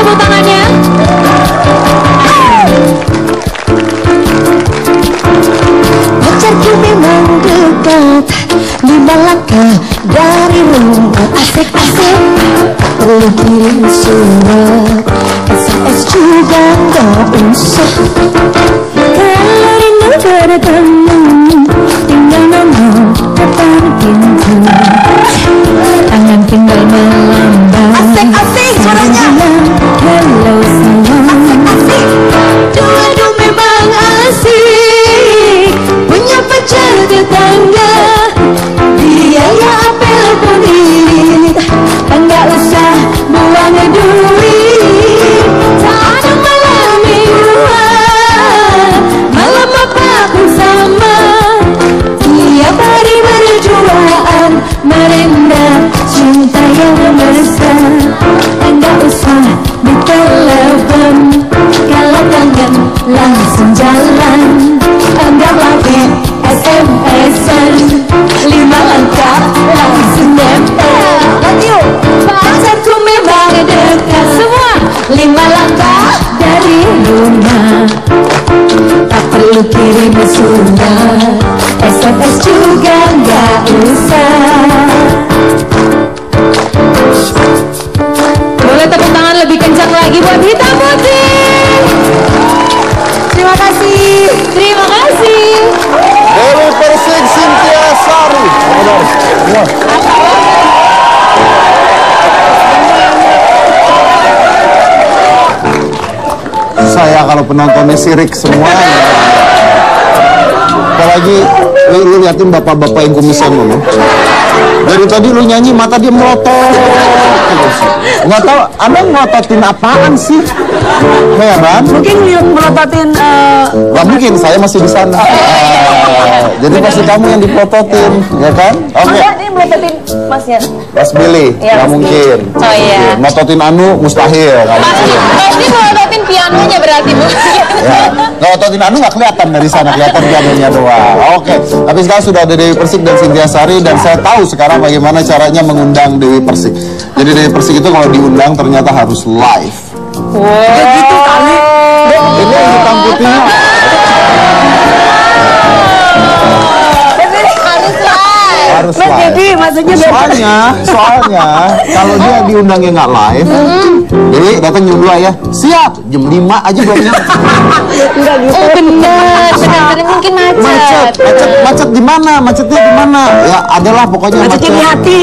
tepuk tangannya. Pacarku memang dekat, 5 langkah dari rumah. Asik-asik, perlu kirim surat, SMS juga gak usah. Kalau rindu bertemu, tinggal nomor depan pintu, tangan tinggal melambang. Asik-asik suaranya. Hello sayang. Asik-asik, dua-dua memang asik, punya pacar tetangga, biaya apel pun irit, enggak usah buang duit. Tak ada malam mingguan, malam apa pun sama, tiap hari berjuang merendah cinta yang besar. Enggak usah ditelepon, kalau kangen langsung jalan. Enggak lagi SMS-an, 5 langkah langsung nempel. Lanjut, pacarku memang dekat, semua 5 langkah dari rumah. Tak perlu kirim surat, SMS juga nggak usah. Boleh tepuk tangan lebih kencang lagi buat Hitam Putih. Terima kasih. Terima kasih. Dewi Persik Cynthia Sari. Saya kalau penontonnya sirik semua. Apalagi lu liatin bapak-bapak yang kumisan lu. Dari tadi lu nyanyi mata dia melotot. Nggak tahu Anda melototin apaan sih? Heran. Mungkin melototin. Nggak mungkin, saya masih di sana. Jadi pasti kamu yang dipelototin, ya kan? Oke. Ini melototin masnya. Mas Billy, Ya, nggak Mas mungkin. Oh iya. Melototin Anu mustahil. Nggak mungkin. Pasti melototin pianonya berarti Bu. Ya, melototin Anu nggak kelihatan dari sana, kelihatan pianonya doang. Oke. Tapi sekarang sudah ada Dewi Persik dan Cynthia Sari, dan saya tahu sekarang bagaimana caranya mengundang Dewi Persik. Jadi Dewi Persik itu kalau diundang ternyata harus live. Wow. Gitu kali. Ini hitam putihnya. Harus live. Jadi maksudnya Soalnya kalau dia diundangnya nggak live, Dewi datang jam 2 ya, siap jam 5 aja belum nyampe. enggak gitu. Oh benar, mungkin macet. Macet di mana? Macetnya di mana? Ya adalah pokoknya Macetnya di hati.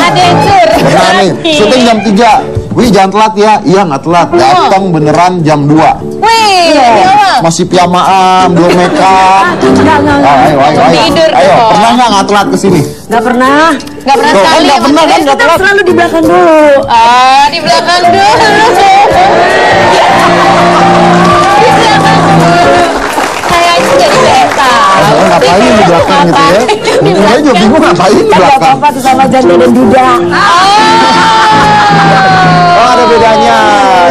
Ada yang Benar nih, syuting jam 3. Wih jangan telat ya. Iya nggak telat. Datang beneran jam 2. Wih, Masih pijamaan, belum make up. Ayo. Tidur Ayo, dong. pernah nggak telat kesini? Enggak pernah. Nggak pernah Tuh, sekali. nggak pernah kan? Nggak Kita telat. selalu di belakang dulu. Di belakang dulu. Kayaknya jadi beta. Ngapain di belakang gitu ya? Saya juga bingung ngapain di Enggak belakang. apa-apa tuh sama Janda dan Duda. Oh ada bedanya.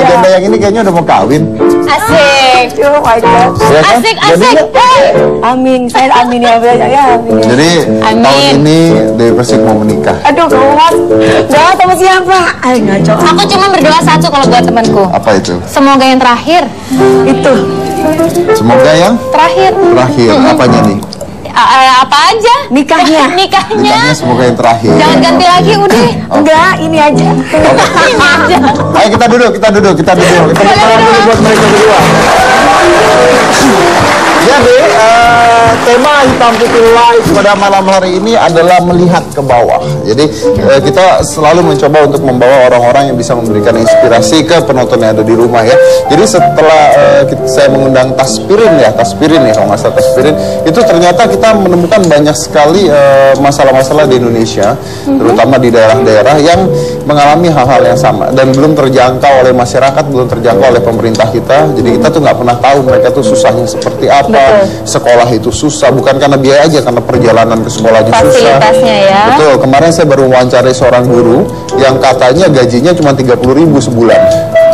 Janda yang ini kayaknya udah mau kawin. Asik. Oh my god. Ya kan? Asik. Jadinya- Amin. Saya amin ya. Ya amin. Ya. Jadi Amin. tahun ini Dewi Persik mau menikah. Aduh, Mas. Enggak sama siapa? Ngaco. Aku cuma berdoa satu kalau buat temanku. Apa itu? Semoga yang terakhir. Itu. Semoga yang Terakhir. terakhir. Apanya nih? Apa aja? Nikahnya. Nikahnya semoga yang terakhir. Jangan ganti lagi udah. Enggak, ini aja. Ini aja. Ayo kita duduk. Kita tepuk tangan dulu buat mereka berdua. Jadi tema Hitam Putih Live pada malam hari ini adalah melihat ke bawah. Jadi kita selalu mencoba untuk membawa orang-orang yang bisa memberikan inspirasi ke penonton yang ada di rumah ya. Jadi setelah saya mengundang Taspirin ya kalau nggak salah Taspirin, itu ternyata kita menemukan banyak sekali masalah-masalah di Indonesia, terutama di daerah-daerah yang mengalami hal-hal yang sama dan belum terjangkau oleh masyarakat, belum terjangkau oleh pemerintah kita. Jadi kita tuh nggak pernah tahu mereka tuh susahnya seperti apa. Sekolah itu susah, bukan karena biaya aja, karena perjalanan ke sekolahnya susah. Fasilitasnya ya. Betul, kemarin saya baru wawancarai seorang guru yang katanya gajinya cuma 30.000 sebulan.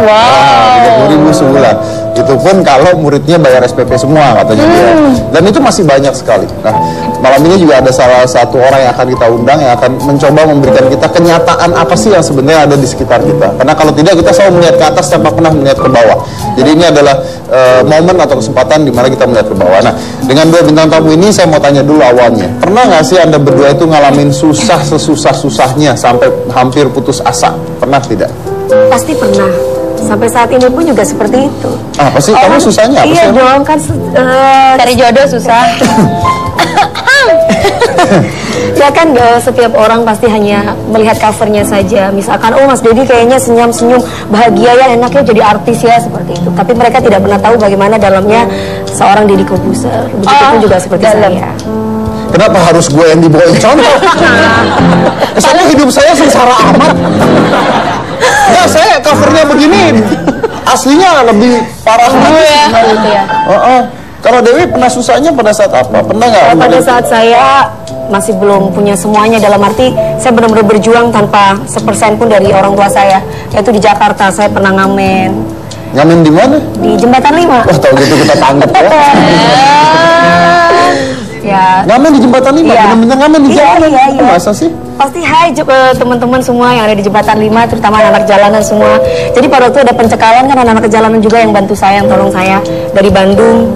Wow. 30.000 sebulan. Itu pun kalau muridnya bayar SPP semua katanya dia. Dan itu masih banyak sekali. Nah, malam ini juga ada salah satu orang yang akan kita undang yang akan mencoba memberikan kita kenyataan apa sih yang sebenarnya ada di sekitar kita. Karena kalau tidak kita selalu melihat ke atas tanpa pernah melihat ke bawah. Jadi ini adalah momen atau kesempatan di mana kita melihat ke bawah. Nah, dengan dua bintang tamu ini saya mau tanya dulu awalnya. Pernah nggak sih Anda berdua itu ngalamin susah sesusah-susahnya sampai hampir putus asa? Pernah tidak? Pasti pernah. Sampai saat ini pun juga seperti itu. Apa sih? Kamu susahnya apa iya sih? Iya dong kan Cari jodoh susah. Ya kan setiap orang pasti hanya melihat covernya saja. Misalkan, oh Mas Dedi kayaknya senyum-senyum bahagia ya, enaknya jadi artis ya, seperti itu. Tapi mereka tidak pernah tahu bagaimana dalamnya seorang Deddy Corbuzier. Begitupun juga seperti saya. Kenapa harus gue yang dibawain contoh? Kesannya hidup saya sengsara amat. Nah, saya covernya begini, aslinya lebih parah lagi ya. Kalau Dewi pernah susahnya pada saat apa? Pernah nggak? Pada saat saya masih belum punya semuanya, dalam arti saya benar-benar berjuang tanpa sepersen pun dari orang tua saya. Yaitu di Jakarta, saya pernah ngamen. Ngamen di mana? Di Jembatan 5. Wah, tahu gitu kita tangkap ya. Ya. Ngamen di Jembatan 5, benar-benar ngamen di jalanan. Iya. Masa sih? Pasti hai teman-teman semua yang ada di Jembatan 5, terutama anak-anak jalanan semua. Jadi pada waktu ada pencekalan kan anak-anak jalanan juga yang bantu saya, yang tolong saya dari Bandung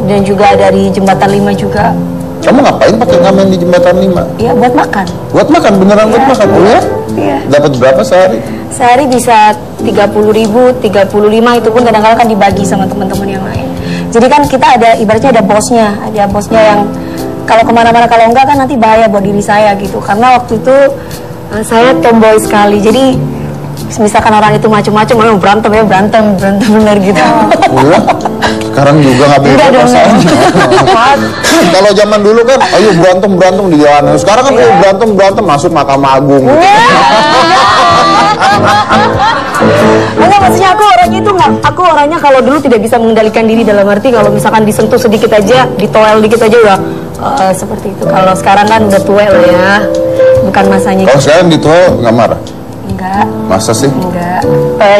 dan juga dari Jembatan 5 juga. Kamu ngapain pakai ngamen di Jembatan 5? Iya, buat makan. Buat makan, beneran buat makan? Oh ya? Iya. Dapat berapa sehari? Sehari bisa 30.000, 35, itu pun kadang-kadang kan dibagi sama teman-teman yang lain. Jadi kan kita ada, ibaratnya ada bosnya yang kalau kemana-mana, kalau enggak kan nanti bahaya buat diri saya gitu. Karena waktu itu saya tomboy sekali, jadi misalkan orang itu macam-macam, mau berantem bener gitu. Iya. Sekarang juga nggak beda perasaan. Kalau zaman dulu kan, ayo berantem di jalanan. Sekarang kan ayo berantem masuk Mahkamah Agung. Enggak, maksudnya aku orangnya kalau dulu tidak bisa mengendalikan diri, dalam arti kalau misalkan disentuh sedikit aja, ditoel dikit aja udah seperti itu. Kalau sekarang kan udah tua lah ya, bukan masanya. Kalau sekarang ditoel nggak marah? Enggak. Masa sih? Enggak.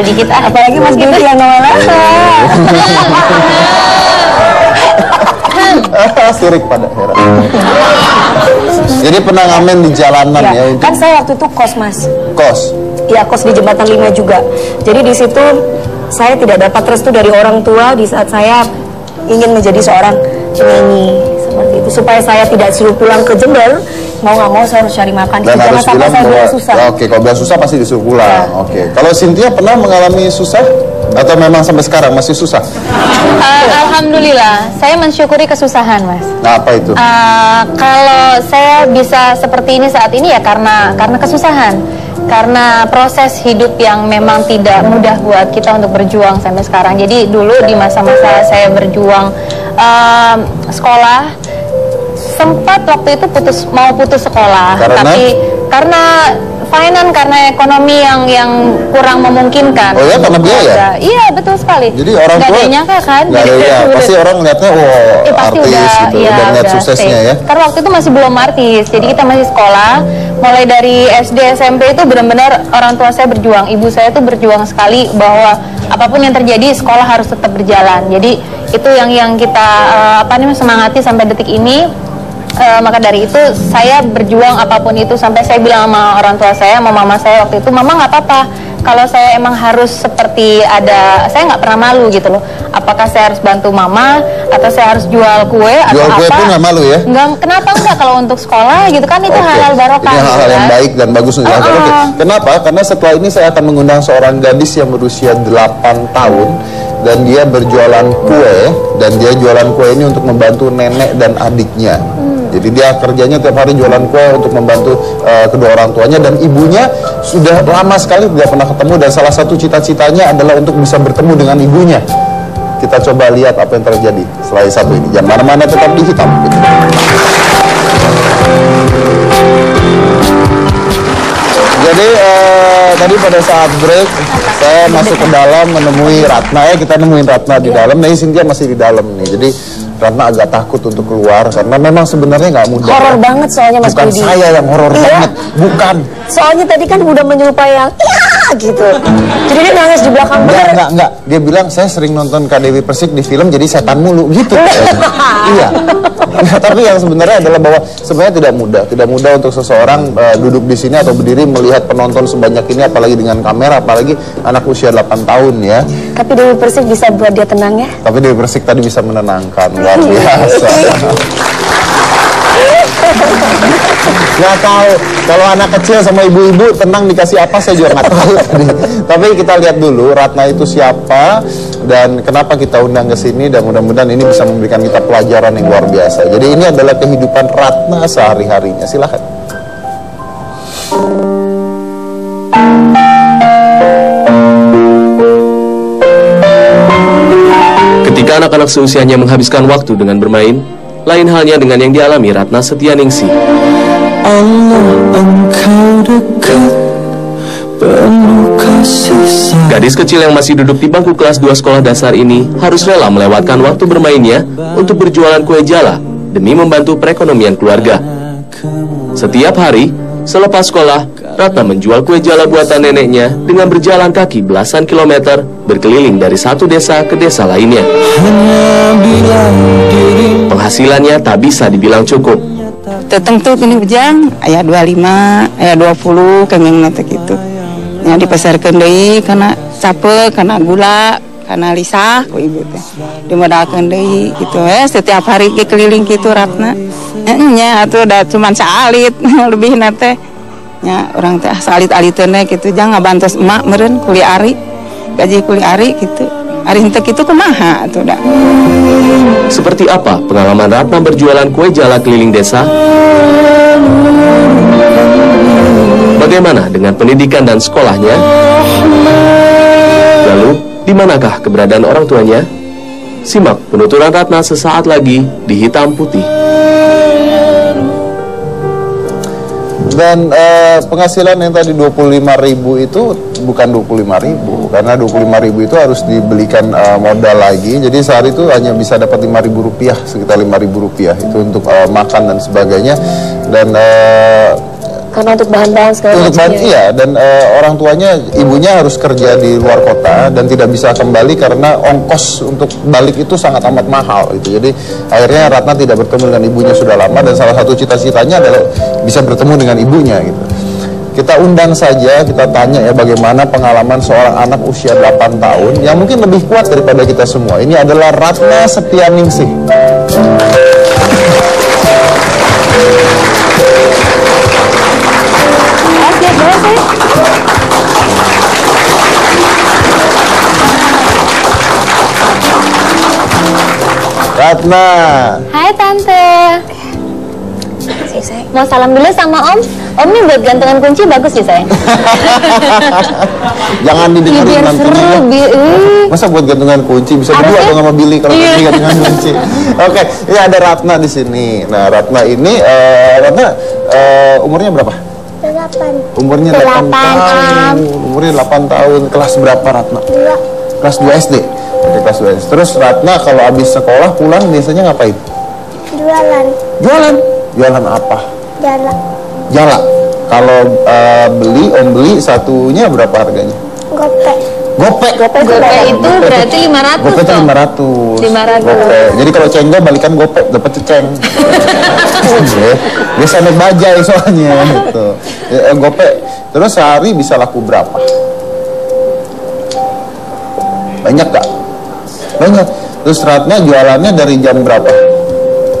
Dikit apalagi Mas Dedi yang nolak. Sirik pada heran. Jadi pernah ngamen di jalanan ya? Kan saya waktu itu kos, Mas. Kos? Iya, kos di Jembatan 5 juga. Jadi di situ saya tidak dapat restu dari orang tua di saat saya ingin menjadi seorang penyanyi seperti itu, supaya saya tidak suruh pulang ke Jember. Mau nggak mau saya harus cari makan. Dan harus bilang bahwa susah. Oke, kalau bilang susah pasti disuruh pulang. Ya. Oke. Kalau Cynthia pernah mengalami susah atau memang sampai sekarang masih susah? Alhamdulillah, saya mensyukuri kesusahan, Mas. Nah, apa itu? Kalau saya bisa seperti ini saat ini ya karena kesusahan. Karena proses hidup yang memang tidak mudah buat kita untuk berjuang sampai sekarang. Jadi dulu di masa-masa saya berjuang sekolah, sempat waktu itu mau putus sekolah, tapi karena ekonomi yang kurang memungkinkan. Oh ya, karena biaya? Iya, betul sekali. Jadi orang tua nggak nyangka kan? Pasti orang ngeliatnya, pasti artis gitu, udah ngeliat suksesnya ya. Karena waktu itu masih belum artis, jadi kita masih sekolah. Mulai dari SD, SMP itu benar-benar orang tua saya berjuang. Ibu saya tuh berjuang sekali bahwa apapun yang terjadi, sekolah harus tetap berjalan. Jadi itu yang kita semangati sampai detik ini. Maka dari itu saya berjuang apapun itu, sampai saya bilang sama orang tua saya, sama mama saya waktu itu, mama nggak apa-apa kalau saya emang harus seperti saya nggak pernah malu gitu loh. Apakah saya harus bantu mama atau saya harus jual kue atau jual kue pun nggak malu ya? Nggak, kenapa enggak kalau untuk sekolah gitu kan, itu halal barokah. Ini hal yang baik dan bagus untuk dilakukan. Kenapa? Karena setelah ini saya akan mengundang seorang gadis yang berusia 8 tahun dan dia berjualan kue, dan dia jualan kue ini untuk membantu nenek dan adiknya. Jadi dia kerjanya tiap hari jualan kue untuk membantu kedua orang tuanya, dan ibunya sudah lama sekali tidak pernah ketemu, dan salah satu cita-citanya adalah untuk bisa bertemu dengan ibunya. Kita coba lihat apa yang terjadi setelah satu ini. Jangan mana-mana, tetap di Hitam Putih. Jadi tadi pada saat break saya masuk ke dalam menemui Ratna ya, kita nemuin Ratna di dalam. Nah, Cynthia masih di dalam nih. Jadi Ratna agak takut untuk keluar karena memang sebenarnya nggak mudah. Horor banget soalnya Mas Budi. Bukan saya yang horor banget, bukan. Soalnya tadi kan udah menyerupai yang gitu. Jadi dia nangis di belakang. Enggak. Dia bilang saya sering nonton Kak Dewi Persik di film jadi setan mulu gitu. Iya. Nah, tapi yang sebenarnya adalah bahwa sebenarnya tidak mudah untuk seseorang duduk di sini atau berdiri melihat penonton sebanyak ini, apalagi dengan kamera, apalagi anak usia 8 tahun ya. Tapi Dewi Persik bisa buat dia tenang ya. Tapi Dewi Persik tadi bisa menenangkan, luar biasa. Nggak tahu kalau anak kecil sama ibu-ibu tenang dikasih apa saya juga nggak tahu tadi. Tapi kita lihat dulu Ratna itu siapa dan kenapa kita undang ke sini, dan mudah-mudahan ini bisa memberikan kita pelajaran yang luar biasa. Jadi ini adalah kehidupan Ratna sehari-harinya. Silahkan. Ketika anak-anak seusianya menghabiskan waktu dengan bermain, lain halnya dengan yang dialami Ratna Setianingsih. Allah, engkau dekat, penuh kasih sayang. Gadis kecil yang masih duduk di bangku kelas 2 sekolah dasar ini harus rela melewatkan waktu bermainnya untuk berjualan kue jala demi membantu perekonomian keluarga. Setiap hari, selepas sekolah, Ratna menjual kue jala buatan neneknya dengan berjalan kaki belasan kilometer berkeliling dari satu desa ke desa lainnya. Penghasilannya tak bisa dibilang cukup. Tertentu ini bujang, ayah 25, ayah 20, kemeng nanti gitu. Ya dipasarkan deui karena capek, karena gula, karena lisah, ku ibu teh. Dimodalkeun deui gitu. Setiap hari ke keliling gitu Ratna. Nya atuh da cuman saalit lebih nate. Ya orang teh salit-aliteun gitu, jangan ngabantos emak meureun kuli ari. Gaji kuli ari gitu. Ari henteu kitu kumaha atuh da. Seperti apa pengalaman Ratna berjualan kue jala keliling desa? Bagaimana dengan pendidikan dan sekolahnya? Lalu, di manakah keberadaan orang tuanya? Simak penuturan Ratna sesaat lagi di Hitam Putih. Dan penghasilan yang tadi 25.000 itu bukan 25.000, karena 25.000 itu harus dibelikan modal lagi. Jadi sehari itu hanya bisa dapat 5.000 rupiah, sekitar 5.000 rupiah itu untuk makan dan sebagainya. Dan Karena untuk bahan-bahan segala untuk bahan, iya, dan orang tuanya, ibunya harus kerja di luar kota dan tidak bisa kembali karena ongkos untuk balik itu sangat amat mahal gitu. Jadi akhirnya Ratna tidak bertemu dengan ibunya sudah lama, dan salah satu cita-citanya adalah bisa bertemu dengan ibunya gitu. Kita undang saja, kita tanya ya bagaimana pengalaman seorang anak usia 8 tahun yang mungkin lebih kuat daripada kita semua. Ini adalah Ratna Setianingsih. Ratna. Hai Tante. Mau salam dulu sama Om. Om nih buat gantungan kunci bagus ya sayang. Jangan didengerin biar nantinya. seru, Masa buat gantungan kunci bisa berdua dong sama Billy kalau ganti gantungan kunci. Oke, ini ada Ratna di sini. Nah, Ratna ini umurnya berapa? 8. Umurnya 8 tahun. Umurnya 8 tahun. Kelas berapa Ratna? 2. Kelas 2 SD. Oke, kelas 2 SD. Terus Ratna kalau habis sekolah pulang biasanya ngapain? Jualan. Jualan. Jualan apa? Jala. Jala. Kalau Om beli satunya berapa harganya? Gopek. Gopek. Gopek itu berarti 500 Gopek itu dong. 500. 500. Gopek. Jadi kalau cenggo balikan gopek, dapat ceceng. Biasa naik bajai soalnya gitu. Gopek. Terus sehari bisa laku berapa? Banyak gak? Banyak. Terus Ratna jualannya dari jam berapa?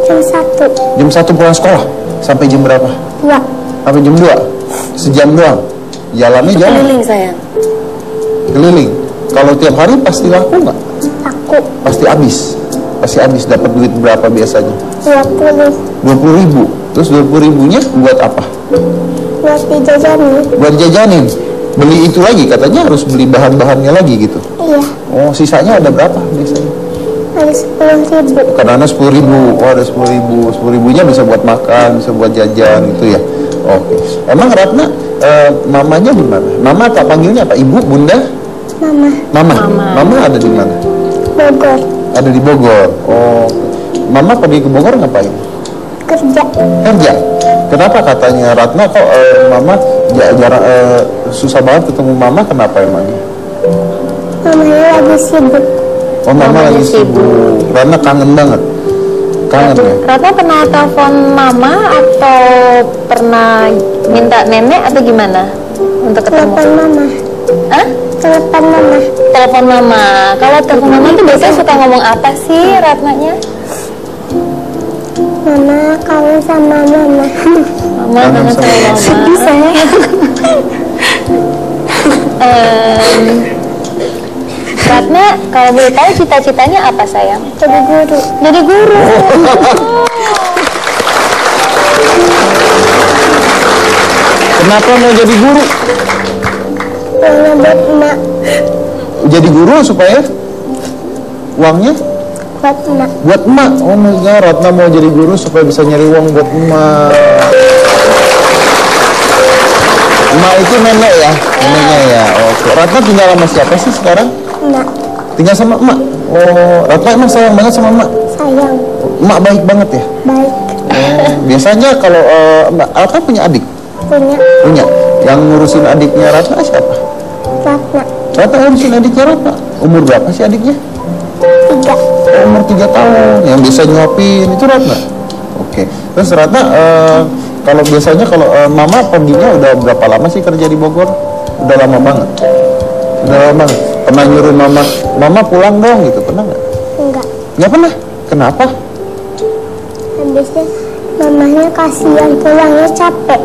Jam 1. Jam 1 pulang sekolah. Sampai jam berapa? 2. Sampai jam 2. Sejam doang. Jalannya jauh. Keliling sayang. Keliling. Kalau tiap hari pasti laku nggak? Aku. Pasti habis. Pasti habis. Dapat duit berapa biasanya? 20. 20.000. Terus 20.000-nya buat apa? Buat dijajanin. Buat jajanin. Beli itu lagi, katanya harus beli bahan-bahannya lagi gitu. Iya. Oh, sisanya ada berapa biasanya? Ada 10.000. Karena 10.000. Oh, ada 10.000. 10.000-nya bisa buat makan, bisa buat jajan gitu ya. Oke. Emang Ratna mamanya di mana? Mama tak panggilnya apa? Ibu, Bunda? Mama. Mama ada di mana? Bogor. Ada di Bogor. Oh. Mama pergi ke Bogor ngapain? Kerja. Kerja. Kenapa katanya Ratna kok Mama susah banget ketemu mama, kenapa emangnya? Mamanya lagi sibuk. Oh, mama lagi sibuk. Ratna kangen banget. Kangen ya? Ratna pernah telepon mama atau pernah minta nenek atau gimana untuk ketemu? Telepon mama. Hah? Telepon mama. Telepon mama. Kalau telepon mama tuh biasanya suka ngomong apa sih Ratnanya? Mama kangen sama mama. Mama kangen sama mama. Sedih saya. Ratna, kalau boleh tahu cita-citanya apa sayang? Jadi guru. Jadi guru. Kenapa mau jadi guru? Uangnya buat emak. Jadi guru supaya uangnya Buat emak. buat emak. Oh my god, Ratna mau jadi guru supaya bisa nyari uang buat emak. Emak itu nenek ya? Neneknya ya. Oke. Ratna tinggal sama siapa sih sekarang? Emak. Tinggal sama emak. Oh, Ratna emang sayang banget sama emak. Sayang. Emak baik banget ya? Baik. Oh, biasanya kalau Mbak Alka punya adik? Punya. Punya. Yang ngurusin adiknya Ratna siapa? Ratna. Ratna ngurusin adiknya Ratna. Umur berapa sih adiknya? 3. Oh, umur 3 tahun. Yang bisa nyuapin itu Ratna. Oke. Terus Ratna kalau biasanya kalau mama perginya udah berapa lama sih kerja di Bogor? Udah lama banget. Udah lama banget. Pernah nyuruh mama pulang dong gitu, pernah nggak? Enggak. Nggak pernah. Kenapa? Habisnya mamanya kasihan pulangnya capek.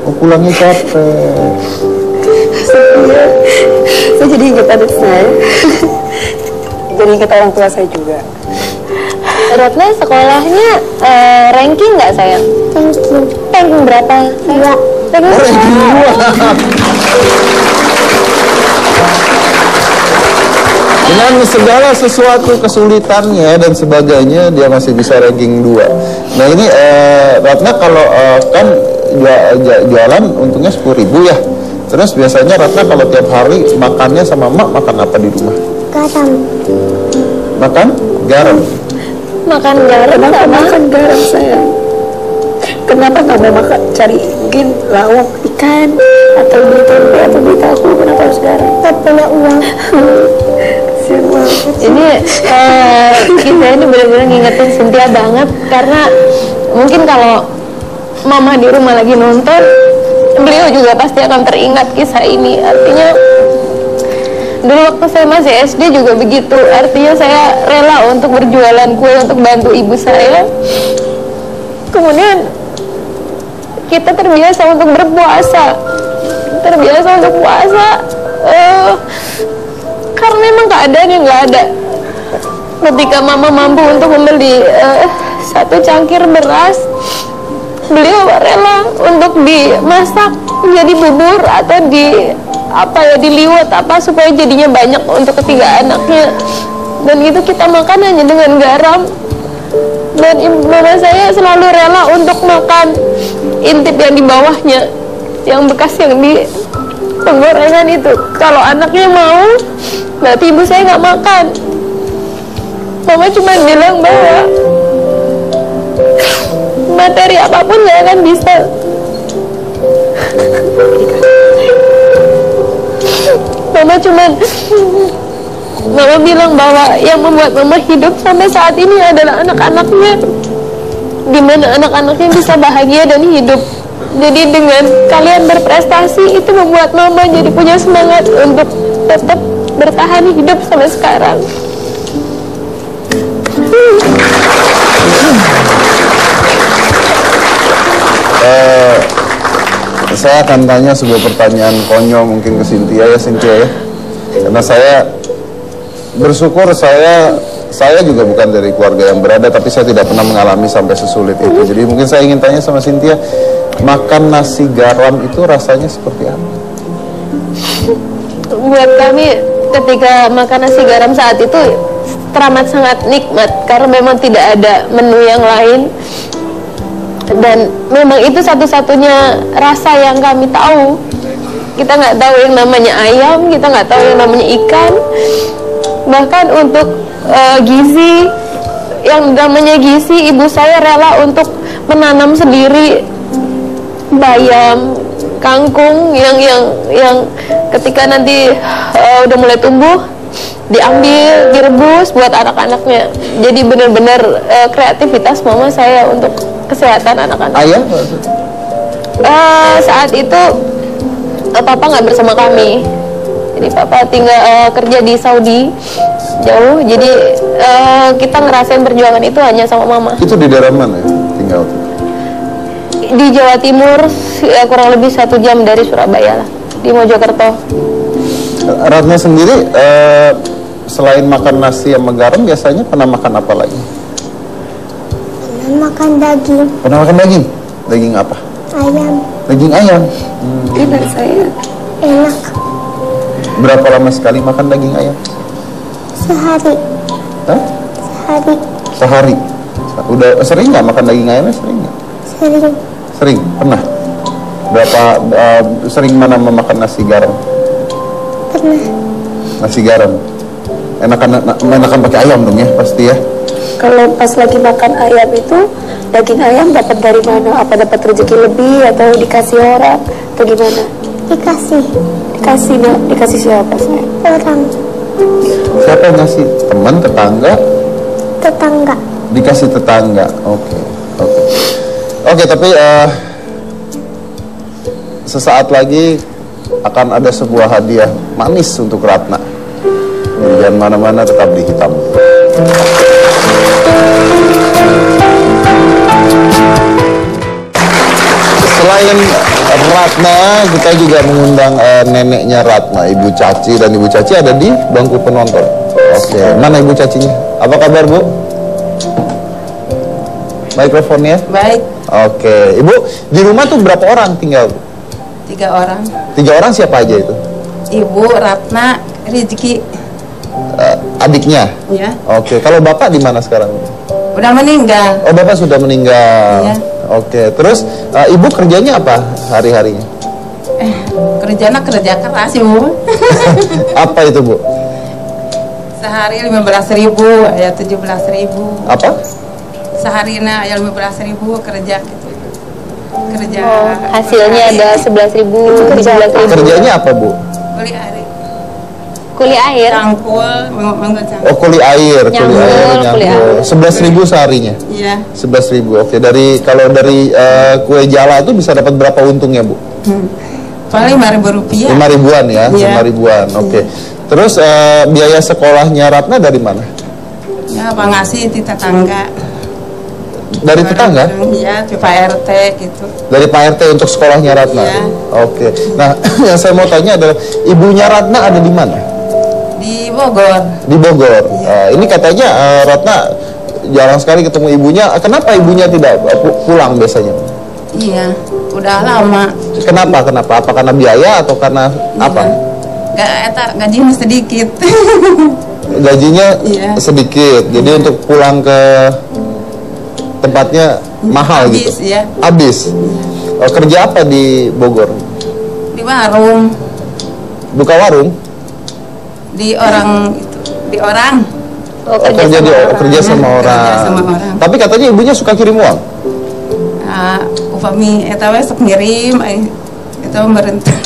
Oh, pulangnya capek. Saya jadi ingat adik saya. Jadi ingat orang tua saya juga. Ratna sekolahnya ranking nggak sayang? Ranking. Ranking berapa? Dua. Ranking Dengan segala sesuatu kesulitannya dan sebagainya dia masih bisa ranking 2. Nah ini Ratna kalau kan jualan untungnya 10.000 ya. Terus biasanya Ratna kalau tiap hari makannya sama emak makan apa di rumah? Garam. Makan garam. Makan garam nggak Makan garam saya. Kenapa nggak mau makan cari mungkin lawak ikan atau beli tempe atau beli tahu? Kenapa harus garam? Tak punya uang. Ini kita ini benar-benar ngingetin Cynthia banget karena mungkin kalau mama di rumah lagi nonton, beliau juga pasti akan teringat kisah ini. Artinya dulu waktu saya masih SD juga begitu. Artinya saya rela untuk berjualan kue untuk bantu ibu saya. Kemudian kita terbiasa untuk berpuasa, terbiasa untuk puasa. Karena memang keadaannya nggak ada. Ketika mama mampu untuk membeli 1 cangkir beras, beliau rela untuk dimasak menjadi bubur atau diliwet supaya jadinya banyak untuk ketiga anaknya. Dan itu kita makan hanya dengan garam. Dan mama saya selalu rela untuk makan intip yang di bawahnya, yang bekas yang di penggorengan itu. Kalau anaknya mau, berarti ibu saya nggak makan. Mama cuma bilang bahwa materi apapun nggak akan bisa. Mama bilang bahwa yang membuat mama hidup sampai saat ini adalah anak-anaknya, dimana anak-anaknya bisa bahagia dan hidup. Jadi dengan kalian berprestasi itu membuat mama jadi punya semangat untuk tetap bertahan hidup sampai sekarang. Saya akan tanya sebuah pertanyaan konyol mungkin ke Cynthia ya. Karena saya bersyukur saya juga bukan dari keluarga yang berada, tapi saya tidak pernah mengalami sampai sesulit itu. Jadi mungkin saya ingin tanya sama Cynthia, makan nasi garam itu rasanya seperti apa? Buat kami ketika makan nasi garam saat itu teramat sangat nikmat karena memang tidak ada menu yang lain. Dan memang itu satu-satunya rasa yang kami tahu. Kita nggak tahu yang namanya ayam, kita nggak tahu yang namanya ikan. Bahkan untuk gizi, yang namanya gizi, ibu saya rela untuk menanam sendiri bayam, kangkung yang ketika nanti udah mulai tumbuh diambil, direbus buat anak-anaknya. Jadi benar-benar kreativitas mama saya untuk kesehatan anak-anak. Ayah? Saat itu papa nggak bersama kami. Jadi papa tinggal kerja di Saudi jauh. Jadi kita ngerasain perjuangan itu hanya sama mama. Itu di daerah mana ya tinggal? Di Jawa Timur, ya kurang lebih 1 jam dari Surabaya lah, di Mojokerto. Ratna sendiri selain makan nasi sama garam biasanya pernah makan apa lagi? Pernah makan daging Pernah makan daging? Daging apa? ayam, Daging ayam. Enak saya. enak. Berapa lama sekali makan daging ayam? Sehari, Hah? sehari, Sehari. Udah sering nggak makan daging ayamnya? Sering nggak? sering. Sering. Pernah. Berapa sering mana memakan nasi garam? Pernah. Nasi garam. Enakan pakai ayam dong ya pasti ya. Kalau pas lagi makan ayam itu, daging ayam dapat dari mana? Apa dapat rezeki lebih atau dikasih orang atau gimana? Dikasih Dikasih siapa saya? orang, Siapa yang ngasih? Teman, tetangga? tetangga. Dikasih tetangga. Oke. Tapi sesaat lagi akan ada sebuah hadiah manis untuk Ratna. Jadi jangan mana-mana, tetap di Hitam. Selain Ratna, kita juga mengundang neneknya Ratna, Ibu Caci, dan Ibu Caci ada di bangku penonton. Oke, mana Ibu Cacinya? Apa kabar, Bu? Mikrofonnya? Baik, Oke, Ibu, di rumah tuh berapa orang tinggal? 3 orang. 3 orang, siapa aja itu? Ibu, Ratna, Rizki. Adiknya? Ya, Oke, kalau Bapak di mana sekarang? udah meninggal. Oh, Bapak sudah meninggal. Iya. Oke, terus Ibu kerjanya apa hari-harinya? Kerjanya kerja keras, Ibu. Apa itu, Bu? Sehari 15.000, ya 17.000. Apa? Seharinya ya 15.000 kerja gitu. Kerja. Hasilnya ada 11.000, 17.000. Kerjanya apa, Bu? Beli air. Kuliah air. Cangkul, mengambil cangkul. Oh, kuli air, Kuli air. 11.000 seharinya. Iya. 11.000. Oke, kalau dari kue jala itu bisa dapat berapa untungnya, Bu? Paling 5.000 rupiah. 5 ribuan ya, Iya. 5 ribuan. Oke. Terus biaya sekolahnya Ratna dari mana? Ya, apa ngasih di tetangga. Dari tetangga? Iya, di Pak RT gitu. Dari Pak RT untuk sekolahnya Ratna? Iya. Oke. Nah, yang saya mau tanya adalah ibunya Ratna ada di mana? Di Bogor. Di Bogor. Ini katanya Ratna jarang sekali ketemu ibunya. Kenapa ibunya tidak pulang biasanya? Iya, udah lama. Kenapa? Apa karena biaya atau karena apa? Gajinya sedikit. Gajinya Iya. sedikit. Jadi untuk pulang ke tempatnya mahal Habis, gitu. ya. Habis. Kerja apa di Bogor? Di warung. Buka warung? Di orang itu. Di orang. Kerja sama orang. Kerja sama orang. Tapi katanya ibunya suka kirim uang. Upami eta we sok ngirim itu merentah.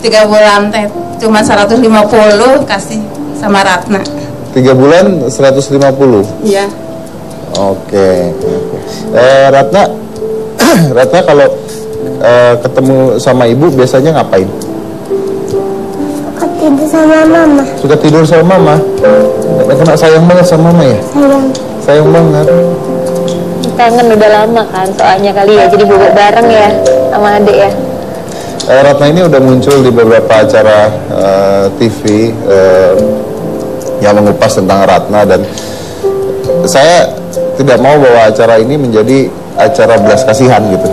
3 bulan teh cuma 150 kasih sama Ratna. 3 bulan 150. Iya. Oke. Ratna Ratna kalau ketemu sama ibu biasanya ngapain? Suka tidur sama mama, Suka tidur sama mama. Karena sayang banget sama mama ya? sayang. Sayang banget. Kangen udah lama kan soalnya kali ya, jadi bobok bareng ya sama adik ya. Ratna ini udah muncul di beberapa acara TV yang mengupas tentang Ratna, dan saya tidak mau bahwa acara ini menjadi acara belas kasihan gitu.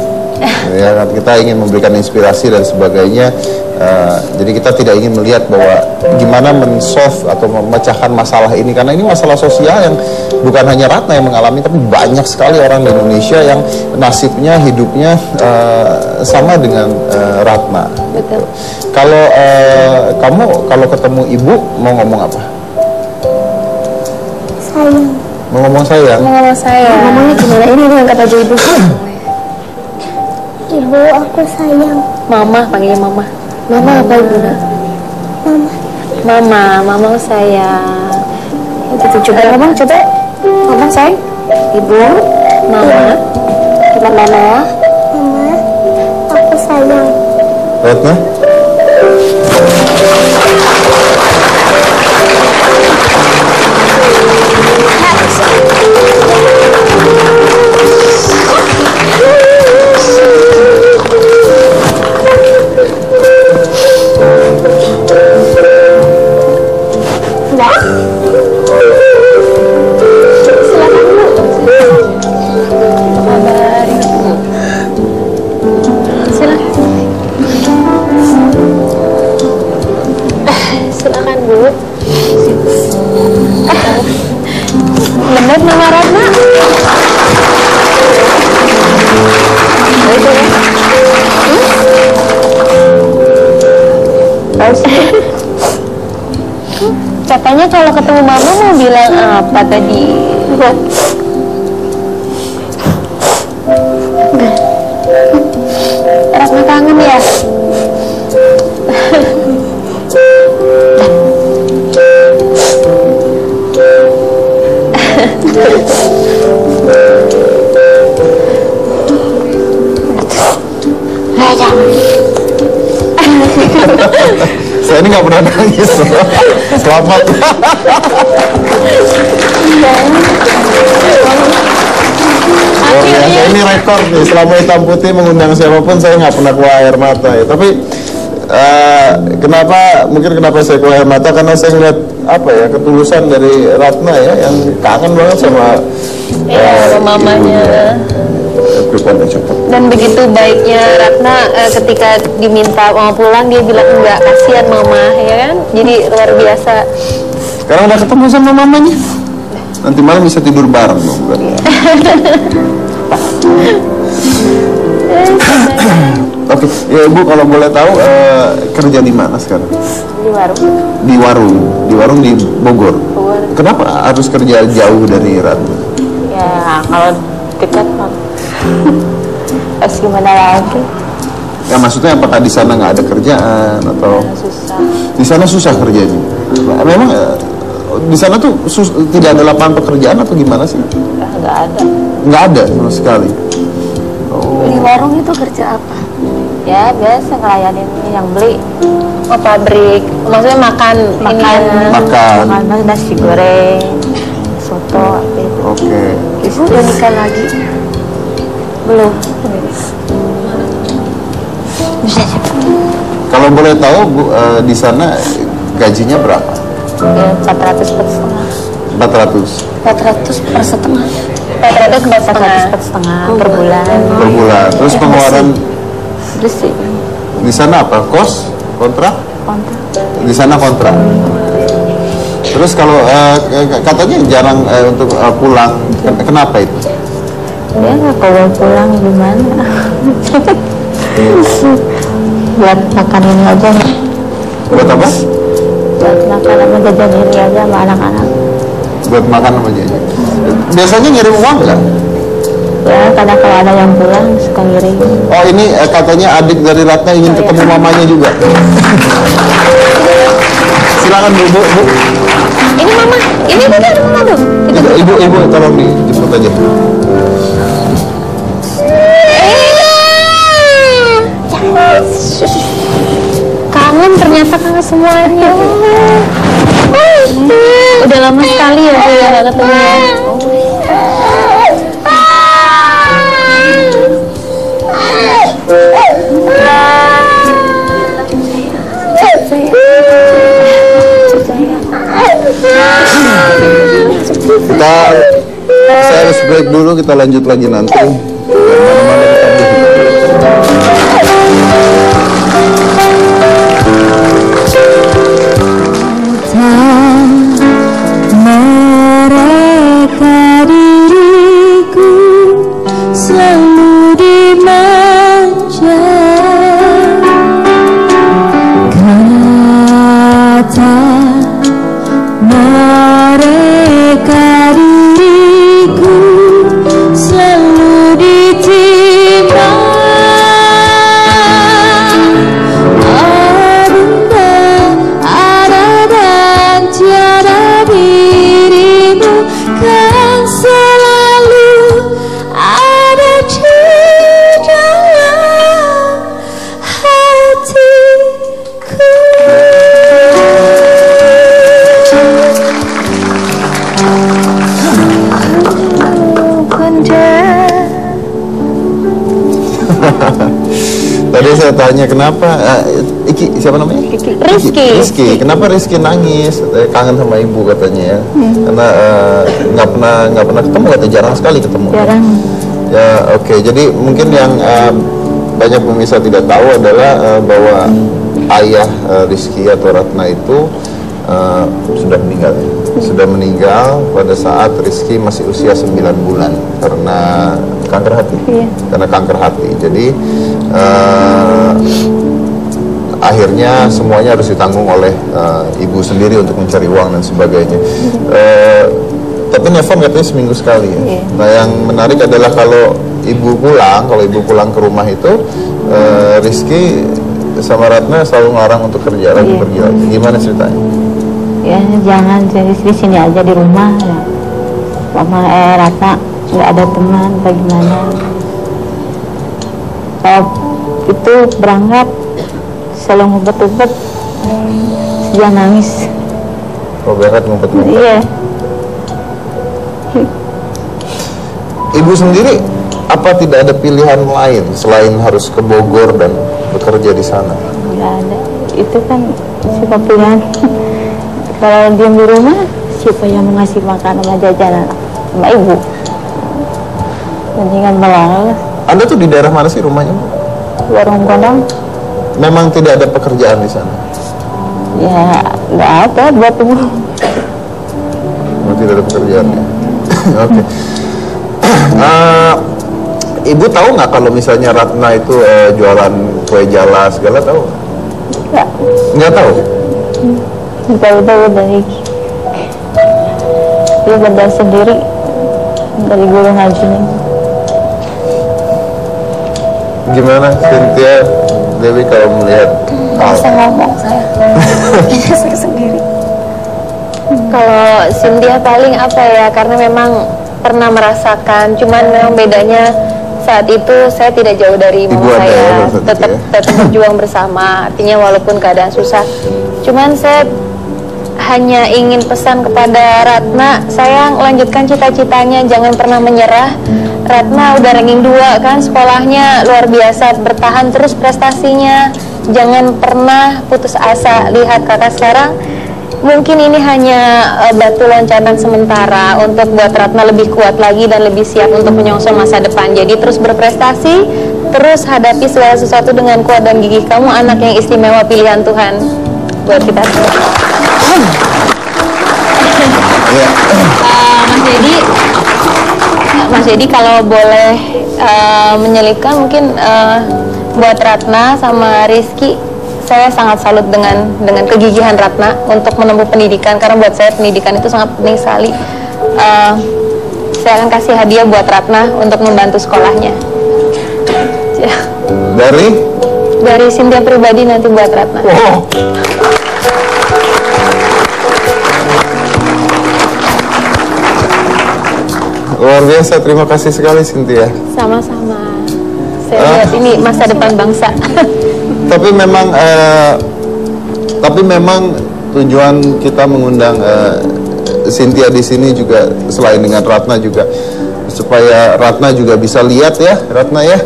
Ya, kan, kita ingin memberikan inspirasi dan sebagainya. Jadi kita tidak ingin melihat bahwa gimana men-solve atau memecahkan masalah ini, karena ini masalah sosial yang bukan hanya Ratna yang mengalami, tapi banyak sekali orang di Indonesia yang nasibnya, hidupnya sama dengan Ratna. Betul. Kalau kamu kalau ketemu ibu mau ngomong apa? Sayang. Mau ngomong sayang? Ngomong saya. Ngomongnya gimana? Ini yang kata ibu. Ibu Ibu, aku sayang. Mama, panggil mama. Mama apa ibu nak? Mama sayang. Itu coba ngomong, coba ngomong sayang. Ibu, mama, gimana mama? Mama, aku sayang. Retna? Silakan Bu. Bener nama Ratna. Katanya kalau ketemu mama mau bilang apa tadi? Ratna kangen ya? Saya ini nggak pernah nangis. Selamat. Akhirnya. Ini rekor nih, selama Hitam Putih mengundang siapapun saya nggak pernah keluar air mata ya. Tapi kenapa saya keluar air mata, karena saya ngeliat apa ya, ketulusan dari Ratna ya, yang kangen banget sama mamanya. Dan begitu baiknya Ratna ketika diminta mau pulang dia bilang enggak, kasihan mama ya kan, jadi luar biasa. Sekarang udah ketemu sama mamanya, nanti malam bisa tidur bareng dong kan? Oke, ya Ibu kalau boleh tahu kerja di mana sekarang? Di warung. Di warung di Bogor. Kenapa harus kerja jauh dari Ratna? Ya kalau dekat harus gimana lagi? Ya maksudnya apakah di sana nggak ada kerjaan atau? Susah. Di sana susah kerjanya. Memang di sana tuh tidak ada lapangan pekerjaan atau gimana sih? Nggak ada. Nggak ada sama sekali. Di warung itu kerja apa? Ya biasa ngelayanin yang beli. Oh pabrik. Maksudnya makan. Makan. Nasi goreng, soto apa itu. Oke. Ibu udah nikah lagi? Belum. Kalau boleh tahu Bu, di sana gajinya berapa? Ya 400 per setengah. 400 per setengah. 400 per setengah per bulan. per bulan. Terus pengeluaran Bersih. di sana apa? Kos? Kontrak? Di sana kontrak. Terus kalau katanya jarang untuk pulang, kenapa itu? Ya kalau pulang gimana? Buat makan ini aja. Buat apa? Buat makan sama jajan ini aja sama anak-anak. Buat makan sama jajan. Biasanya ngirim uang nggak? Ya kadang kalau ada yang pulang suka ngirim. Oh ini katanya adik dari Ratna ingin ketemu mamanya juga. Silakan Bu. Ini mama, ini ada mama tuh. Ibu tolong dijemput aja. Kangen ternyata, kangen semuanya. Udah lama sekali ya saya nggak ketemu ya. Saya harus break dulu, kita lanjut lagi nanti. Mereka diriku selalu dimanja, kata mereka diriku selalu ditimpa. Tanya kenapa? Iki siapa namanya? Rizky. Kenapa Rizky nangis? Kangen sama ibu katanya ya. Karena nggak pernah ketemu, katanya jarang sekali ketemu. Jarang. Ya oke. Jadi mungkin yang banyak pemirsa tidak tahu adalah bahwa ayah Rizky atau Ratna itu sudah meninggal. Sudah meninggal pada saat Rizky masih usia 9 bulan karena kanker hati. Karena kanker hati. Jadi akhirnya semuanya harus ditanggung oleh ibu sendiri untuk mencari uang dan sebagainya. Tapi nelfon katanya seminggu sekali ya. Nah yang menarik adalah kalau ibu pulang ke rumah itu Rizky sama Ratna selalu ngelarang untuk kerja lagi, pergi lagi. Gimana ceritanya? Ya jangan jadi di sini aja di rumah ya. Mama Ratna nggak ada teman bagaimana. Kalau itu berangkat selalu ngumpet-ngumpet, dia nangis. Oh berangkat ngumpet-ngumpet? Iya. Ibu sendiri apa tidak ada pilihan lain selain harus ke Bogor dan bekerja di sana? Nggak ada. Itu kan siapa pilihan. Kalau diam di rumah, siapa yang mau ngasih makan sama jajanan sama ibu? Mendingan malas. Anda tuh di daerah mana sih rumahnya? Warung Gondang. Memang tidak ada pekerjaan di sana? Ya nggak ada buat ibu. Oh, tidak ada pekerjaannya. Oke. Ibu tahu nggak kalau misalnya Ratna itu jualan kue jala segala, tahu? Nggak. Nggak tahu? Tahu-tahu dari dia belajar sendiri dari guru ngajinya. Gimana Cynthia, Dewi kalau melihat Bisa ngomong saya. Saya sendiri. Kalau Cynthia paling apa ya, karena memang pernah merasakan, cuman memang bedanya saat itu saya tidak jauh dari mama saya, tetap berjuang bersama, artinya walaupun keadaan susah. Cuman saya hanya ingin pesan kepada Ratna, sayang lanjutkan cita-citanya, jangan pernah menyerah. Ratna udah ranking 2 kan, sekolahnya luar biasa, bertahan terus prestasinya, jangan pernah putus asa. Lihat kakak sekarang, mungkin ini hanya batu loncatan sementara untuk buat Ratna lebih kuat lagi dan lebih siap untuk menyongsong masa depan. Jadi terus berprestasi, terus hadapi segala sesuatu dengan kuat dan gigih. Kamu anak yang istimewa, pilihan Tuhan buat kita semua. Mas Dedi kalau boleh menyelipkan mungkin buat Ratna sama Rizky, saya sangat salut dengan kegigihan Ratna untuk menempuh pendidikan, karena buat saya pendidikan itu sangat penting sekali. Saya akan kasih hadiah buat Ratna untuk membantu sekolahnya. Dari Cynthia pribadi nanti buat Ratna. Wow. Luar biasa, terima kasih sekali Cynthia. Sama-sama. Saya lihat ini masa depan bangsa. Tapi memang tujuan kita mengundang Cynthia di sini juga selain dengan Ratna juga supaya Ratna juga bisa lihat ya, Ratna ya.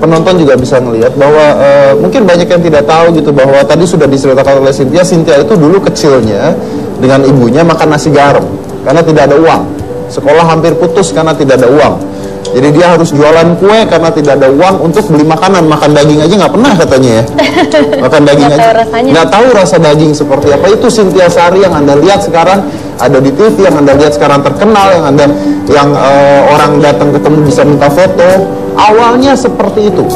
Penonton juga bisa melihat bahwa mungkin banyak yang tidak tahu gitu, bahwa tadi sudah diceritakan oleh Cynthia itu dulu kecilnya dengan ibunya makan nasi garam karena tidak ada uang. Sekolah hampir putus karena tidak ada uang. Jadi dia harus jualan kue karena tidak ada uang untuk beli makanan. Makan daging aja nggak pernah katanya ya. Makan daging aja nggak tahu rasa daging seperti apa. Itu Cynthia Sari yang Anda lihat sekarang ada di TV, yang Anda lihat sekarang terkenal, yang orang datang ketemu bisa minta foto. Awalnya seperti itu,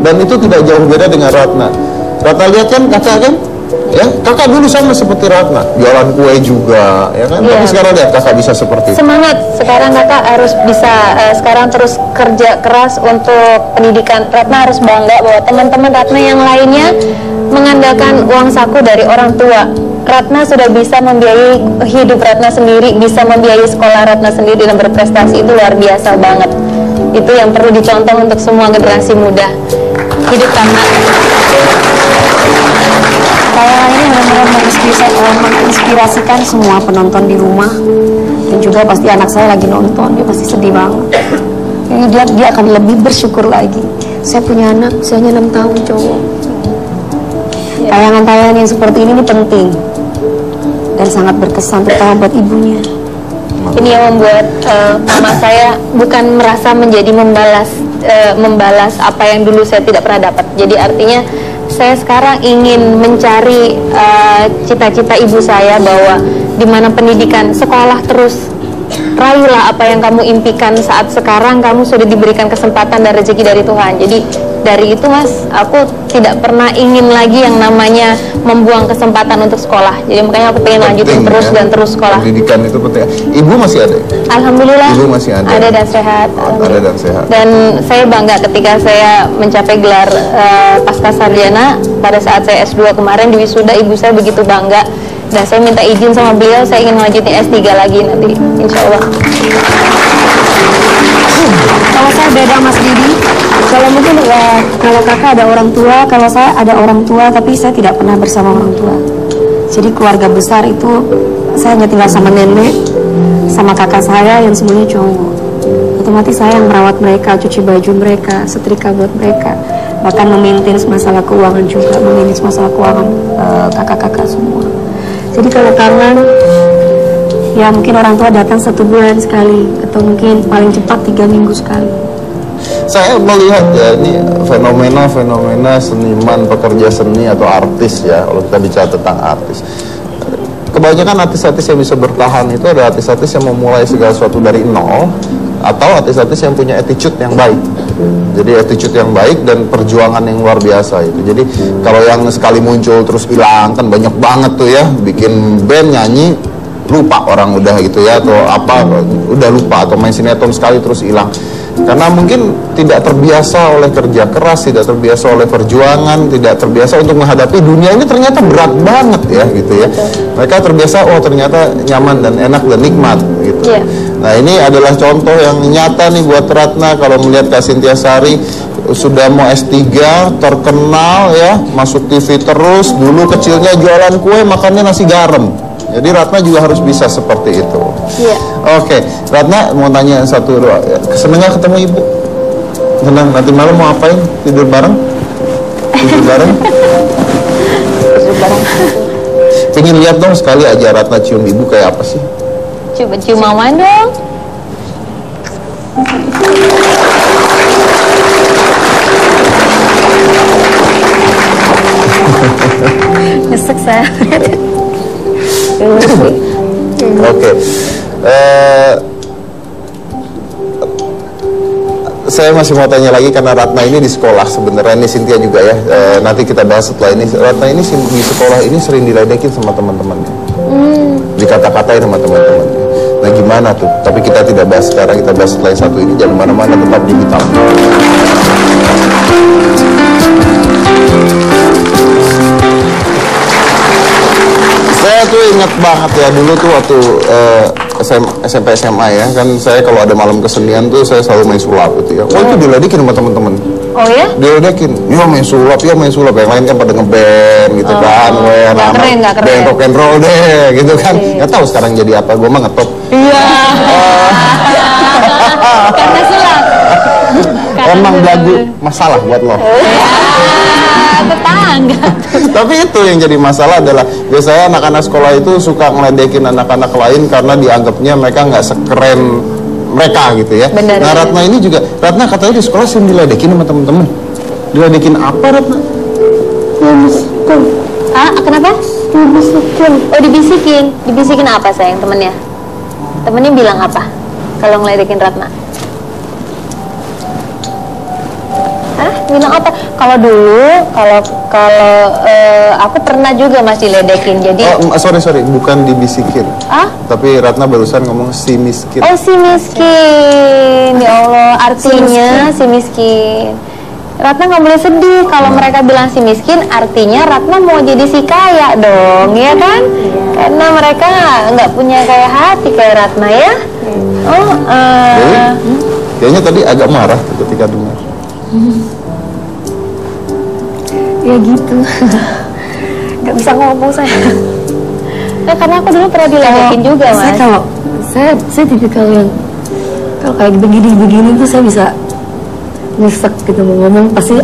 dan itu tidak jauh beda dengan Ratna. Ratna lihat kan kakak kan, ya kakak dulu sama seperti Ratna, jualan kue juga, ya kan. Tapi sekarang lihat kakak bisa seperti itu. Semangat, sekarang kakak harus bisa sekarang terus kerja keras untuk pendidikan. Ratna harus bangga bahwa teman-teman Ratna yang lainnya mengandalkan uang saku dari orang tua. Ratna sudah bisa membiayai hidup Ratna sendiri, bisa membiayai sekolah Ratna sendiri dan berprestasi, itu luar biasa banget. Itu yang perlu dicontoh untuk semua generasi muda. Hidup Ratna. Saya ini benar-benar menginspirasikan semua penonton di rumah, dan juga pasti anak saya lagi nonton, dia pasti sedih banget. Dia akan lebih bersyukur lagi. Saya punya anak, usianya 6 tahun cowok. Tayangan-tayangan yang seperti ini penting dan sangat berkesan terutama buat ibunya. Ini yang membuat mama saya bukan merasa menjadi membalas apa yang dulu saya tidak pernah dapat. Jadi artinya saya sekarang ingin mencari cita-cita ibu saya bahwa di mana pendidikan sekolah terus. Raihlah apa yang kamu impikan saat sekarang kamu sudah diberikan kesempatan dan rezeki dari Tuhan. Jadi dari itu Mas, aku tidak pernah ingin lagi yang namanya membuang kesempatan untuk sekolah. Jadi makanya aku pengen lanjutin terus dan terus sekolah. Pendidikan itu penting. Ibu masih ada? Alhamdulillah. Ibu masih ada. Ada dan sehat. Ada dan sehat. Dan saya bangga ketika saya mencapai gelar pasca sarjana pada saat saya S2 kemarin di wisuda, ibu saya begitu bangga. Dan saya minta izin sama beliau, saya ingin melanjutin S3 lagi nanti, insya Allah. Kalau saya beda Mas Didi, kalau mungkin kalau kakak ada orang tua, kalau saya ada orang tua, tapi saya tidak pernah bersama orang tua. Jadi keluarga besar itu, saya hanya tinggal sama nenek, sama kakak saya yang semuanya cowok. Otomatis saya yang merawat mereka, cuci baju mereka, setrika buat mereka, bahkan memaintain masalah keuangan juga, memanage masalah keuangan kakak-kakak semua. Jadi kalau kangen, ya mungkin orang tua datang 1 bulan sekali, atau mungkin paling cepat 3 minggu sekali. Saya melihat ya ini fenomena seniman, pekerja seni atau artis ya, kalau kita bicara tentang artis. Kebanyakan artis-artis yang bisa bertahan itu ada artis-artis yang memulai segala sesuatu dari nol, atau artis-artis yang punya attitude yang baik. Jadi attitude yang baik dan perjuangan yang luar biasa itu. Jadi kalau yang sekali muncul terus hilang kan banyak banget tuh ya, bikin band nyanyi lupa orang udah gitu ya, atau apa udah lupa, atau main sinetron sekali terus hilang. Karena mungkin tidak terbiasa oleh kerja keras, tidak terbiasa oleh perjuangan, tidak terbiasa untuk menghadapi dunia ini ternyata berat banget ya gitu ya. Mereka terbiasa, oh ternyata nyaman dan enak dan nikmat gitu. Nah ini adalah contoh yang nyata nih buat Ratna. Kalau melihat Kak Cynthia Sari sudah mau S3, terkenal ya, masuk TV terus. Dulu kecilnya jualan kue, makannya nasi garam. Jadi Ratna juga harus bisa seperti itu. Oke, Ratna mau tanya satu doa. Seneng gak ketemu ibu? Senang. Nanti malam mau apain? Tidur bareng? Tidur bareng? Tidur bareng. Pengen lihat dong sekali aja Ratna cium ibu kayak apa sih? Coba cium mama dong. Nyesek saya. Oke. Saya masih mau tanya lagi karena Ratna ini di sekolah sebenarnya, ini Cynthia juga ya. Nanti kita bahas setelah ini. Ratna ini di sekolah ini sering diledekin sama teman-temannya. Dikata-katain sama teman-temannya. Nah gimana tuh? Tapi kita tidak bahas sekarang, kita bahas setelah yang satu ini. Jangan mana-mana, tetap di Hitam. Saya tuh ingat banget ya, dulu tuh waktu SMP SMA ya, kan saya kalau ada malam kesenian tuh saya selalu main sulap gitu ya. Oh itu diledekin sama teman-teman. Oh ya? Diledekin, ya main sulap, ya main sulap. Yang lain kan pada ngeband gitu kan, nggak keren. band rock and roll deh gitu kan. Nggak tahu sekarang jadi apa, gue mah ngetop. Iya. Karena sulap. Emang lagu masalah buat lo. Tetangga. Tapi itu yang jadi masalah adalah biasanya anak-anak sekolah itu suka ngeledekin anak-anak lain karena dianggapnya mereka nggak sekeren mereka gitu ya. Benar, nah Ratna ini juga, Ratna katanya di sekolah sering diledekin sama temen-temen. Diledekin apa Ratna? Dibisikin. Ah, kenapa? Dibisikin. Oh dibisikin. Dibisikin apa sayang temennya? Temennya bilang apa kalau ngeledekin Ratna? Hah? Bilang apa? Kalau dulu, kalau aku pernah juga Mas diledekin. Jadi sorry, bukan dibisikin. Ah? Tapi Ratna barusan ngomong si miskin. Oh si miskin. Ya Allah, artinya si miskin. Ratna nggak boleh sedih kalau mereka bilang si miskin, artinya Ratna mau jadi si kaya dong, ya kan? Karena mereka nggak punya kayak hati kayak Ratna ya. Oh, kayaknya tadi agak marah ketika dengar. Ya gitu. Gak bisa ngomong saya. Nah, karena aku dulu pernah diledekin juga Mas. Saya tipikal yang kalau kayak begini tuh saya bisa nyesek gitu mau ngomong, pasti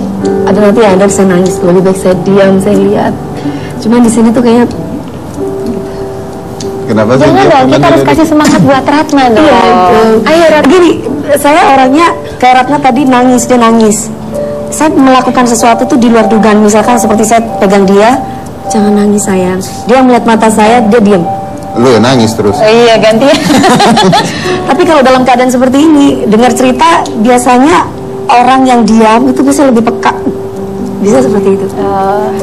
ada nanti ada bisa nangis. Lebih baik saya diam, saya lihat. Cuman di sini tuh kayaknya Kenapa sih? Jangan dong, kita harus kasih semangat buat Ratna dong. ayo Ratna. Gini, saya orangnya kayak Ratna tadi nangis, dia nangis. Saya melakukan sesuatu tuh di luar dugaan. Misalkan seperti saya pegang dia, jangan nangis sayang. Dia melihat mata saya, dia diam. Lu yang nangis terus. Oh, iya, ganti. Tapi kalau dalam keadaan seperti ini, dengar cerita, biasanya orang yang diam itu bisa lebih peka. Bisa seperti itu.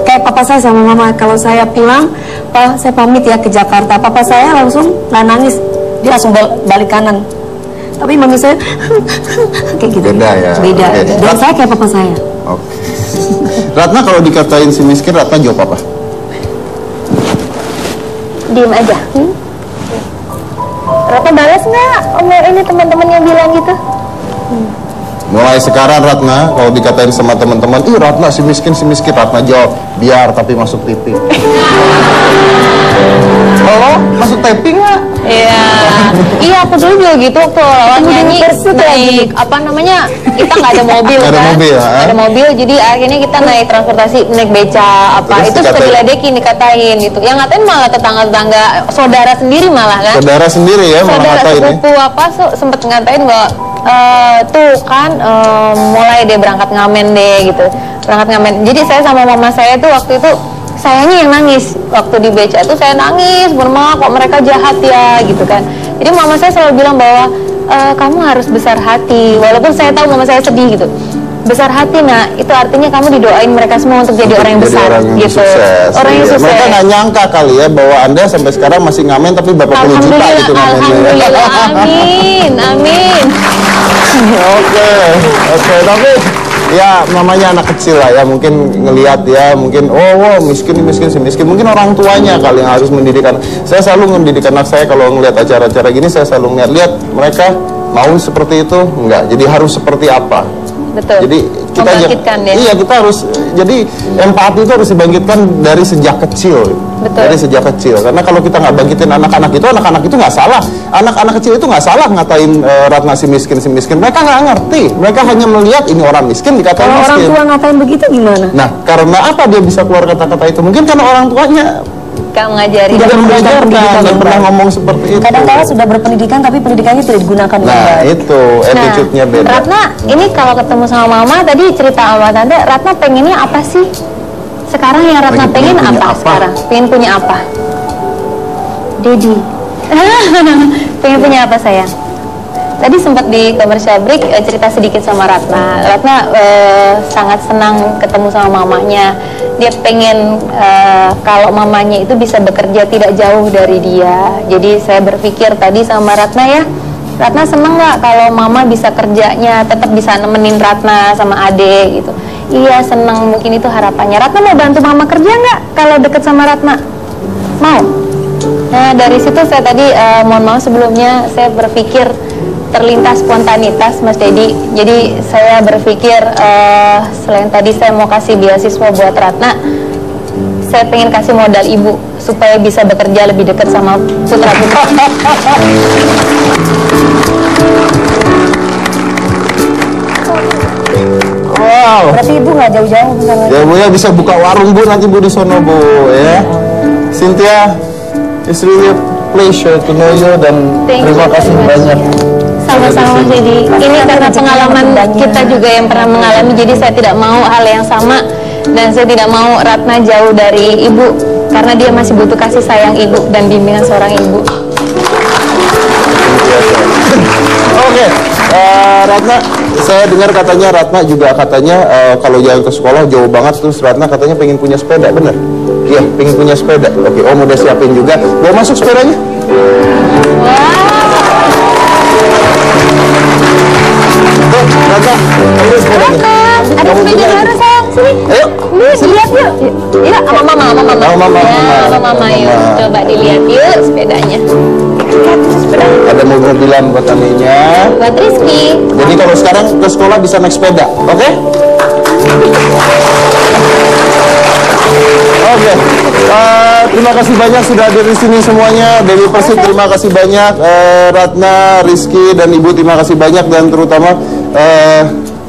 Kayak papa saya sama mama, kalau saya pulang, Pak, saya pamit ya ke Jakarta. Papa saya langsung nggak nangis, dia langsung balik kanan. Tapi mami saya kayak gitu. Beda ya. Beda. Oke. Dan saya kayak papa saya. Oke. Ratna kalau dikatain si miskin, Ratna jawab apa? Diem aja. Ratna balas nggak? Ini teman-teman yang bilang gitu. Mulai sekarang Ratna kalau dikatain sama teman-teman, ih Ratna si miskin, Ratna jawab, biar tapi masuk TV. Halo, masuk TV nggak? Iya, iya aku dulu juga gitu waktu lawan nyanyi naik apa namanya, kita nggak ada mobil Nggak ada kan, mobil, nggak ada mobil, jadi akhirnya kita naik transportasi, naik beca apa, Terus itu suka dikatain. diledekin, dikatain gitu, yang ngatain malah tetangga-tetangga, saudara sendiri malah kan, Saudara sendiri ya malah saudara ngatain ya. sepupu apa sempet ngatain bahwa tuh kan mulai deh berangkat ngamen deh gitu, berangkat ngamen. Jadi saya sama mama saya tuh waktu itu sayanya yang nangis waktu di beca tuh, saya nangis, mama kok mereka jahat ya gitu kan. Jadi mama saya selalu bilang bahwa kamu harus besar hati, walaupun saya tahu mama saya sedih gitu. Besar hati nak, itu artinya kamu didoain mereka semua untuk jadi orang yang besar orang yang gitu. sukses. Orang yang Iya. sukses. Mereka nggak nyangka kali ya bahwa Anda sampai sekarang masih ngamen tapi berapa puluh juta Alhamdulillah, gitu ngamennya. alhamdulillah, amin, amin. Oke, tapi ya namanya anak kecil lah ya, mungkin ngelihat ya, mungkin wow miskin mungkin orang tuanya kali yang harus mendidikan. Saya selalu mendidik anak saya kalau ngelihat acara-acara gini, saya selalu lihat mereka mau seperti itu enggak, jadi harus seperti apa. Betul. Jadi kita membangkitkan ya. Iya, kita harus, jadi empati itu harus dibangkitkan dari sejak kecil. Betul. Dari sejak kecil. Karena kalau kita nggak bangkitin anak-anak itu nggak salah. Anak-anak kecil itu nggak salah ngatain Ratna si miskin. Mereka nggak ngerti. Mereka hanya melihat ini orang miskin dikatain Kalau orang miskin. tua ngatain begitu gimana? Nah, karena apa dia bisa keluar kata-kata itu? Mungkin karena orang tuanya Kamu ngajarin. tidak mengajarkan dan pernah ngomong seperti itu. Kadang-kadang sudah berpendidikan tapi pendidikannya tidak digunakan dengan Nah, baik. itu attitude-nya beda. Ratna, ini kalau ketemu sama mama tadi cerita sama tante, Ratna pengennya apa sih? Sekarang yang Ratna Lagi pengen pengen punya apa apa? sekarang? Pengen punya apa? Dedi. Pengen punya apa sayang? Tadi sempat di commercial break cerita sedikit sama Ratna. Ratna sangat senang ketemu sama mamanya. Dia pengen kalau mamanya itu bisa bekerja tidak jauh dari dia. Jadi saya berpikir tadi sama Ratna ya, Ratna seneng nggak kalau mama bisa kerjanya tetap bisa nemenin Ratna sama Ade gitu. Iya seneng, mungkin itu harapannya. Ratna mau bantu mama kerja nggak kalau deket sama Ratna? Mau? Nah dari situ saya tadi mohon maaf sebelumnya saya berpikir terlintas spontanitas Mas Dedi. Jadi saya berpikir selain tadi saya mau kasih beasiswa buat Ratna, saya pengen kasih modal ibu supaya bisa bekerja lebih dekat sama putra-putri. Wow. Berarti ibu nggak jauh-jauh misalnya. Ya Bu ya, bisa buka warung Bu nanti Bu di sono Bu ya. Cynthia, it's really a pleasure to know you dan Thank terima you kasih very much. banyak. Sama-sama jadi ini karena pengalaman kita juga yang pernah mengalami, jadi saya tidak mau hal yang sama dan saya tidak mau Ratna jauh dari ibu karena dia masih butuh kasih sayang ibu dan bimbingan seorang ibu. Oke, Ratna, saya dengar katanya Ratna juga katanya kalau jalan ke sekolah jauh banget, terus Ratna katanya pengen punya sepeda, bener? Iya, pengen punya sepeda. Oke, Om udah siapin juga. Bawa masuk sepedanya. Tuh, Ratna, ambil sepedanya. Ada Kamu sepeda punya. baru sayang, sini. Ayo. Lihat yuk. Iya, sama mama, sama mama. Oh, mama, Ya, mama. sama mama yuk. Mama. Coba dilihat yuk sepedanya. Ada mobil-mobilan buat taninya. Buat Rizky. Jadi kalau sekarang ke sekolah bisa naik sepeda, oke? Oke, terima kasih banyak sudah hadir di sini semuanya. Dewi Persik terima kasih banyak, Ratna, Rizky dan Ibu terima kasih banyak, dan terutama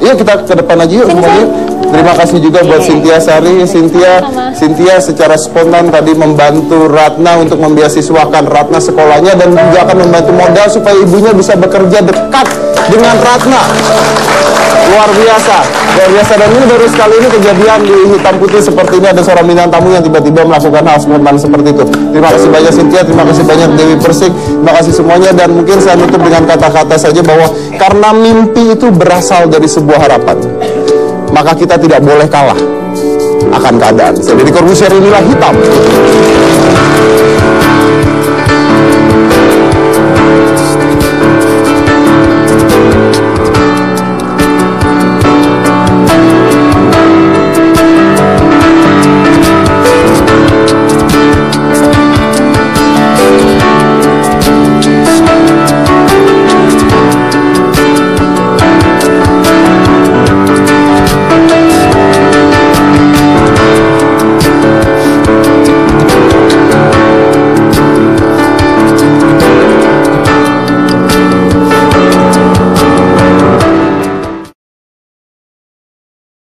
Yuk kita ke depan aja yuk semuanya. Terima kasih juga buat Cynthia Sari. Cynthia secara spontan tadi membantu Ratna untuk membiasiswakan Ratna sekolahnya dan juga akan membantu modal supaya ibunya bisa bekerja dekat dengan Ratna. Luar biasa, luar biasa. Dan ini baru sekali ini kejadian di Hitam Putih seperti ini, ada seorang bintang tamu yang tiba-tiba melakukan hal spontan seperti itu. Terima kasih banyak Cynthia, terima kasih banyak Dewi Persik, terima kasih semuanya. Dan mungkin saya tutup dengan kata-kata saja bahwa karena mimpi itu berasal dari sebuah harapan, maka kita tidak boleh kalah akan keadaan. Jadi Corbusier inilah Hitam.